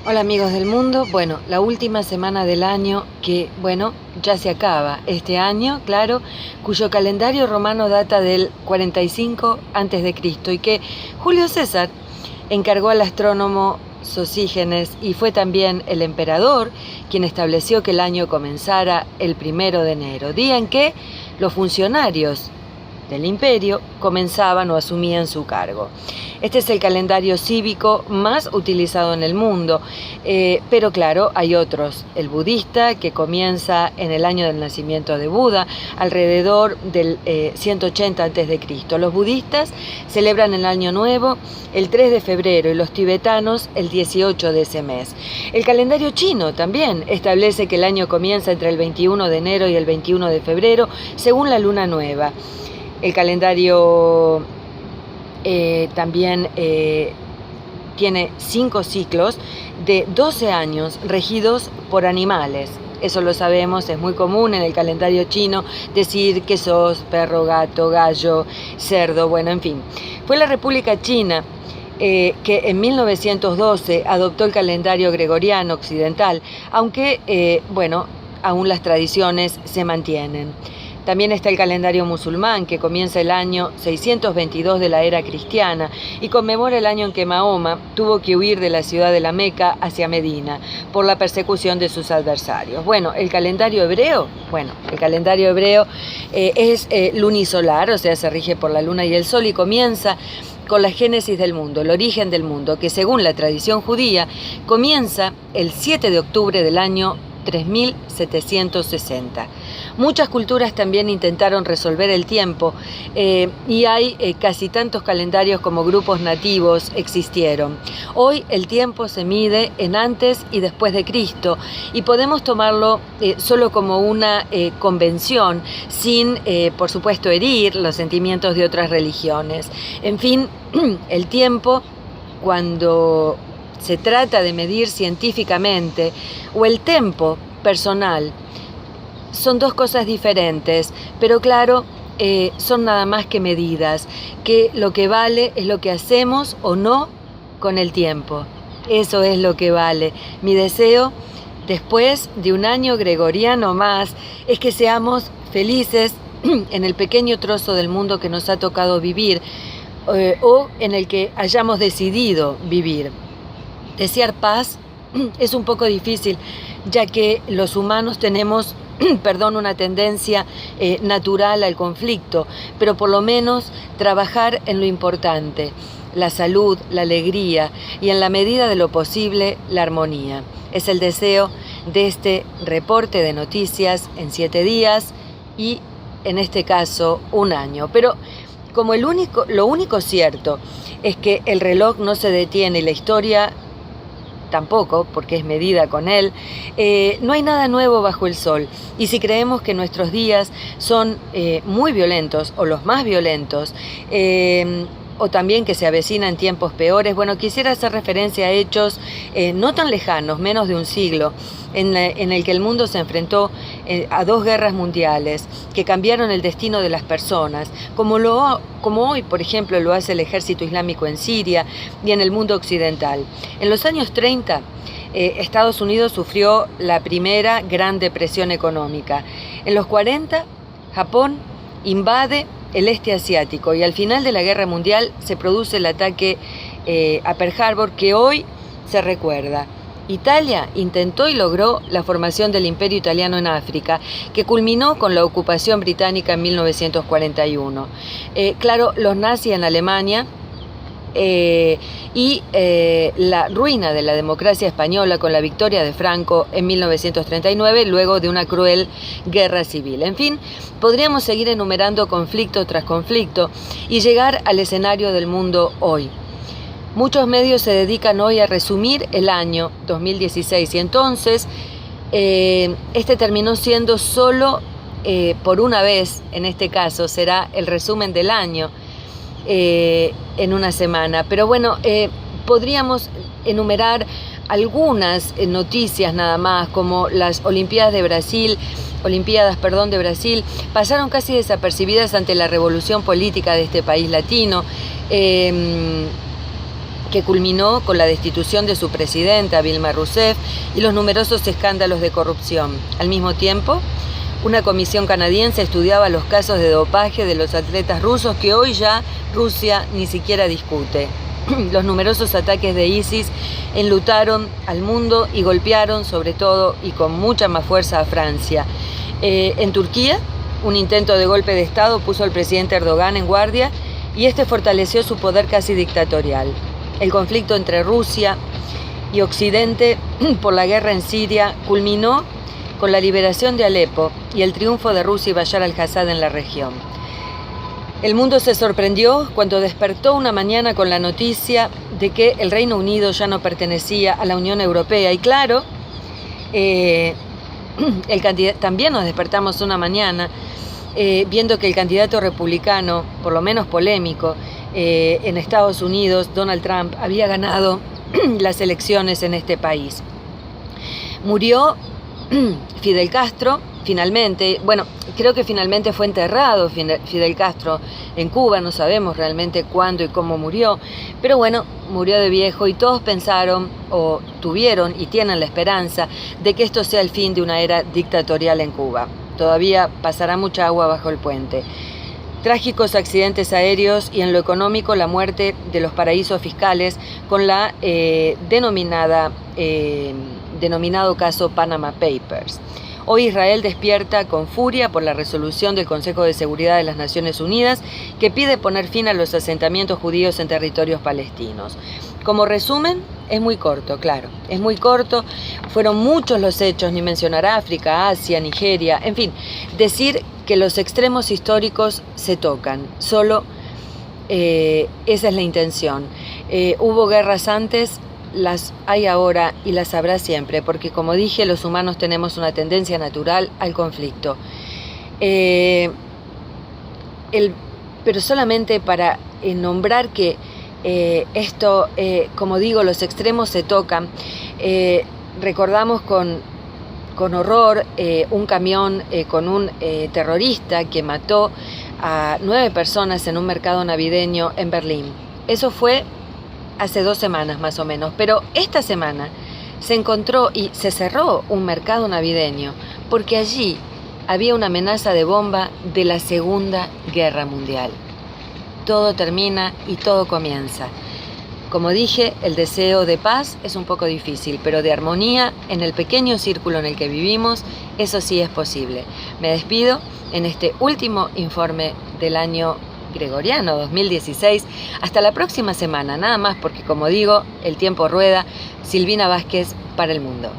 Hola amigos del mundo, bueno, la última semana del año que, bueno, ya se acaba este año, claro, cuyo calendario romano data del 45 a.C. y que Julio César encargó al astrónomo Sosígenes y fue también el emperador quien estableció que el año comenzara el 1 de enero, día en que los funcionarios del imperio comenzaban o asumían su cargo. Este es el calendario cívico más utilizado en el mundo, pero claro, hay otros. El budista, que comienza en el año del nacimiento de Buda, alrededor del 180 a.C. Los budistas celebran el Año Nuevo el 3 de febrero y los tibetanos el 18 de ese mes. El calendario chino también establece que el año comienza entre el 21 de enero y el 21 de febrero, según la luna nueva. El calendario también tiene 5 ciclos de 12 años regidos por animales. Eso lo sabemos, es muy común en el calendario chino decir que sos perro, gato, gallo, cerdo, bueno, en fin. Fue la República China que en 1912 adoptó el calendario gregoriano occidental, aunque, bueno, aún las tradiciones se mantienen. También está el calendario musulmán, que comienza el año 622 de la era cristiana y conmemora el año en que Mahoma tuvo que huir de la ciudad de la Meca hacia Medina por la persecución de sus adversarios. Bueno, el calendario hebreo es lunisolar, o sea, se rige por la luna y el sol y comienza con la génesis del mundo, el origen del mundo, que según la tradición judía comienza el 7 de octubre del año 3760. Muchas culturas también intentaron resolver el tiempo y hay casi tantos calendarios como grupos nativos existieron. Hoy el tiempo se mide en antes y después de Cristo y podemos tomarlo solo como una convención sin, por supuesto, herir los sentimientos de otras religiones. En fin, el tiempo, cuando se trata de medir científicamente, o el tempo personal, son dos cosas diferentes, pero claro, son nada más que medidas, que lo que vale es lo que hacemos o no con el tiempo. Eso es lo que vale. Mi deseo, después de un año gregoriano más, es que seamos felices en el pequeño trozo del mundo que nos ha tocado vivir, o en el que hayamos decidido vivir. Desear paz es un poco difícil, ya que los humanos tenemos una tendencia natural al conflicto, pero por lo menos trabajar en lo importante, la salud, la alegría y en la medida de lo posible la armonía. Es el deseo de este reporte de noticias en 7 días y en este caso un año. Pero como lo único cierto es que el reloj no se detiene y la historia tampoco, porque es medida con él, no hay nada nuevo bajo el sol. Y si creemos que nuestros días son muy violentos o los más violentos, o también que se avecinan tiempos peores, bueno, quisiera hacer referencia a hechos no tan lejanos, menos de un siglo, en el que el mundo se enfrentó a 2 guerras mundiales que cambiaron el destino de las personas, como hoy, por ejemplo, lo hace el ejército islámico en Siria y en el mundo occidental. En los años 30, Estados Unidos sufrió la primera Gran Depresión económica. En los 40, Japón invade el este asiático y al final de la guerra mundial se produce el ataque a Pearl Harbor, que hoy se recuerda. Italia intentó y logró la formación del Imperio Italiano en África, que culminó con la ocupación británica en 1941. Claro, los nazis en Alemania y la ruina de la democracia española con la victoria de Franco en 1939, luego de una cruel guerra civil. En fin, podríamos seguir enumerando conflicto tras conflicto y llegar al escenario del mundo hoy. Muchos medios se dedican hoy a resumir el año 2016 y entonces este terminó siendo solo por una vez, en este caso será el resumen del año en una semana. Pero bueno, podríamos enumerar algunas noticias nada más, como las Olimpiadas de Brasil, pasaron casi desapercibidas ante la revolución política de este país latino. que culminó con la destitución de su presidenta, Dilma Rousseff, y los numerosos escándalos de corrupción. Al mismo tiempo, una comisión canadiense estudiaba los casos de dopaje de los atletas rusos que hoy ya Rusia ni siquiera discute. Los numerosos ataques de ISIS enlutaron al mundo y golpearon sobre todo y con mucha más fuerza a Francia. En Turquía, un intento de golpe de Estado puso al presidente Erdogan en guardia y este fortaleció su poder casi dictatorial. El conflicto entre Rusia y Occidente por la guerra en Siria culminó con la liberación de Alepo y el triunfo de Rusia y Bashar al-Assad en la región. El mundo se sorprendió cuando despertó una mañana con la noticia de que el Reino Unido ya no pertenecía a la Unión Europea. Y claro, también nos despertamos una mañana viendo que el candidato republicano, por lo menos polémico, en Estados Unidos, Donald Trump, había ganado las elecciones en este país. Murió Fidel Castro, finalmente, bueno, creo que finalmente fue enterrado Fidel Castro en Cuba, no sabemos realmente cuándo y cómo murió, pero bueno, murió de viejo y todos pensaron o tuvieron y tienen la esperanza de que esto sea el fin de una era dictatorial en Cuba. Todavía pasará mucha agua bajo el puente. Trágicos accidentes aéreos y en lo económico la muerte de los paraísos fiscales con la denominado caso Panama Papers. Hoy Israel despierta con furia por la resolución del Consejo de Seguridad de las Naciones Unidas que pide poner fin a los asentamientos judíos en territorios palestinos. Como resumen, es muy corto, claro, es muy corto. Fueron muchos los hechos, ni mencionar África, Asia, Nigeria, en fin, decir que los extremos históricos se tocan, solo esa es la intención. Hubo guerras antes, las hay ahora y las habrá siempre, porque como dije, los humanos tenemos una tendencia natural al conflicto. Pero solamente para nombrar que esto, como digo, los extremos se tocan, recordamos con horror un camión con un terrorista que mató a 9 personas en un mercado navideño en Berlín. Eso fue hace 2 semanas más o menos, pero esta semana se encontró y se cerró un mercado navideño porque allí había una amenaza de bomba de la Segunda Guerra Mundial. Todo termina y todo comienza. Como dije, el deseo de paz es un poco difícil, pero de armonía en el pequeño círculo en el que vivimos, eso sí es posible. Me despido en este último informe del año gregoriano 2016. Hasta la próxima semana, nada más porque como digo, el tiempo rueda. Silvina Vázquez para el mundo.